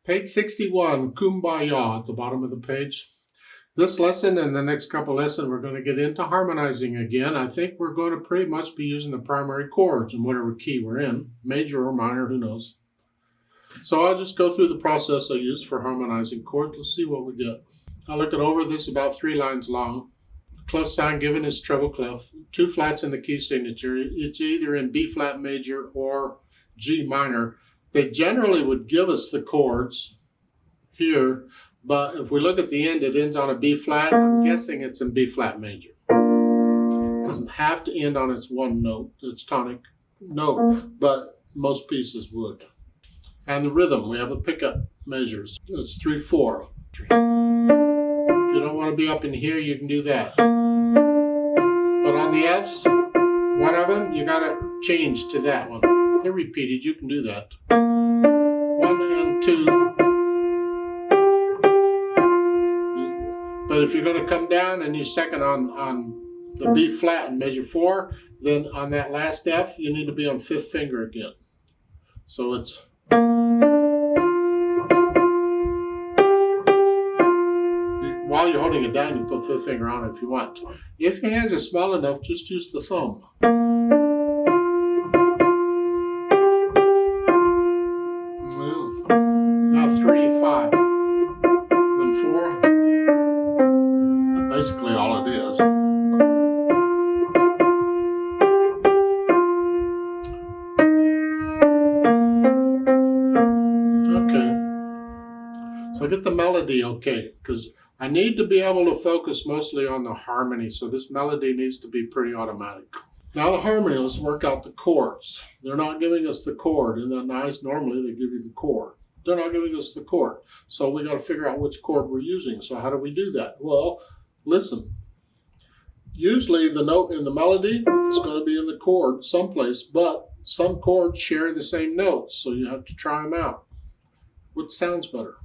Page 61, Kumbaya at the bottom of the page. This lesson and the next couple lessons, we're going to get into harmonizing again. I think we're going to pretty much be using the primary chords in whatever key we're in, major or minor, who knows. So I'll just go through the process I use for harmonizing chords. Let's see what we get. I'll look it over. This is about 3 lines long. Clef sign given is treble clef. 2 flats in the key signature. It's either in B flat major or G minor. They generally would give us the chords here, but if we look at the end, it ends on a B flat. I'm guessing it's in B flat major. It doesn't have to end on its one note, its tonic note, but most pieces would. And the rhythm, we have a pickup measures. It's 3/4. If you don't want to be up in here, you can do that. But on the Fs, one of them, you got to change to that one. They're repeated, you can do that. 1 and 2. But if you're going to come down and you second on the B flat and measure 4, then on that last F, you need to be on 5th finger again. So it's while you're holding it down, you put 5th finger on it if you want. If your hands are small enough, just use the thumb. Now 3, 5, then 4. Basically all it is. Okay. So get the melody okay, because I need to be able to focus mostly on the harmony, so this melody needs to be pretty automatic. Now the harmony, let's work out the chords. They're not giving us the chord. Isn't that nice? Normally they give you the chord. They're not giving us the chord. So we got to figure out which chord we're using. So how do we do that? Well, listen. Usually the note in the melody is going to be in the chord someplace, but some chords share the same notes, so you have to try them out. Which sounds better?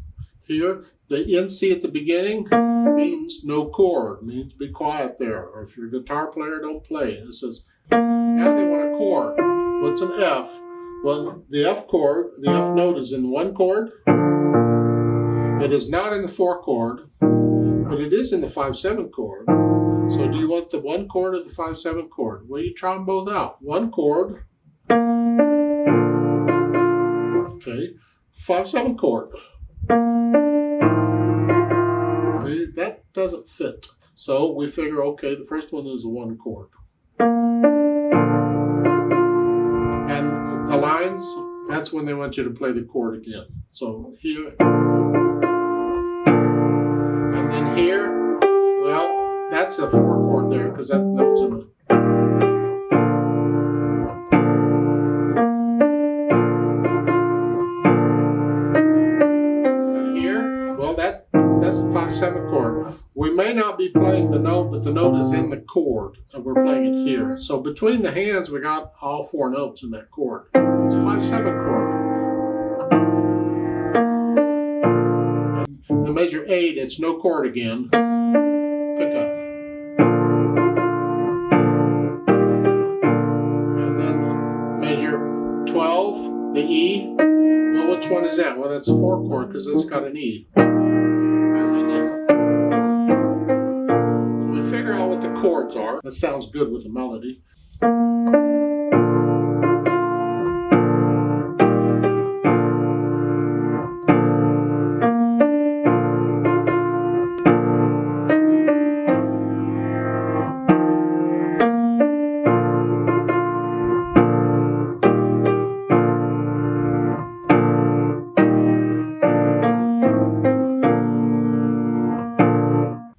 Here, the NC at the beginning means no chord, means be quiet there. Or if you're a guitar player, don't play. It says, now they want a chord. What's an F? Well, the F chord, the F note is in 1 chord. It is not in the 4 chord, but it is in the 5/7 chord. So do you want the 1 chord or the 5/7 chord? Well, you try them both out. 1 chord. Okay. 5/7 chord. That doesn't fit. So we figure, okay, the first one is a 1 chord. And the lines, that's when they want you to play the chord again. So here. And then here, well, that's a 4 chord there because that note's in a. And here, well, that's the 5/7 chord. We may not be playing the note, but the note is in the chord, and we're playing it here. So between the hands, we got all 4 notes in that chord. It's a 5/7 chord. And the measure 8, it's no chord again. Pick up. And then measure 12, the E. Well, which one is that? Well, that's a 4 chord because it's got an E. Figure out what the chords are. That sounds good with the melody.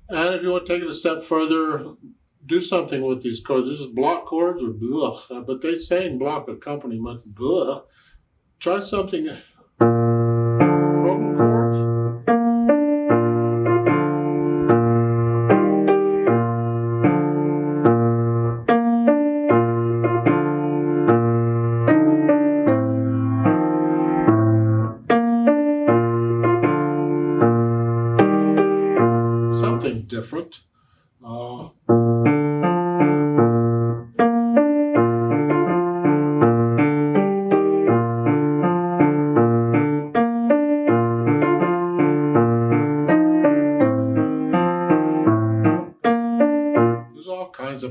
And if you want to take it a step further, do something with these chords. This is block chords or blah, but they say in block accompaniment, blah. Try something. Broken chords. Something different.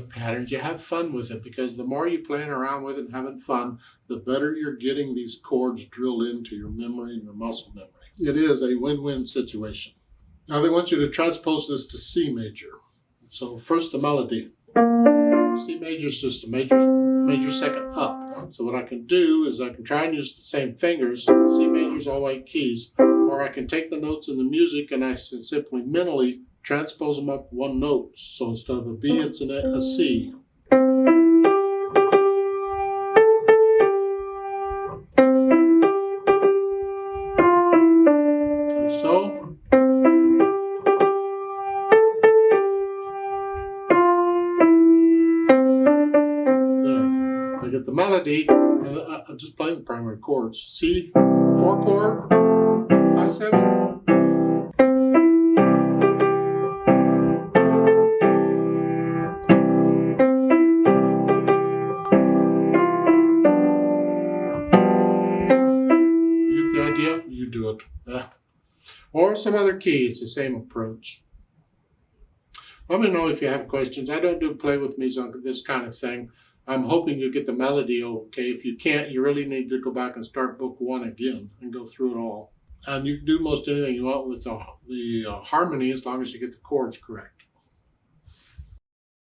patterns, you have fun with it, because the more you're playing around with it and having fun, the better you're getting these chords drilled into your memory and your muscle memory. It is a win-win situation. Now they want you to transpose this to C major. So first the melody. C major is just a major second up. So what I can do is I can try and use the same fingers. C major is all 8 keys. Or I can take the notes in the music and I can simply mentally transpose them up one note. So instead of a B, it's a C. So. I get the melody, I'm just playing the primary chords. C, 4 chord, 5, 7. You get the idea? You do it. Yeah. Or some other key, it's the same approach. Let me know if you have questions. I don't do play with me on this kind of thing. I'm hoping you get the melody okay. If you can't, you really need to go back and start book 1 again and go through it all. And you can do most anything you want with the harmony as long as you get the chords correct.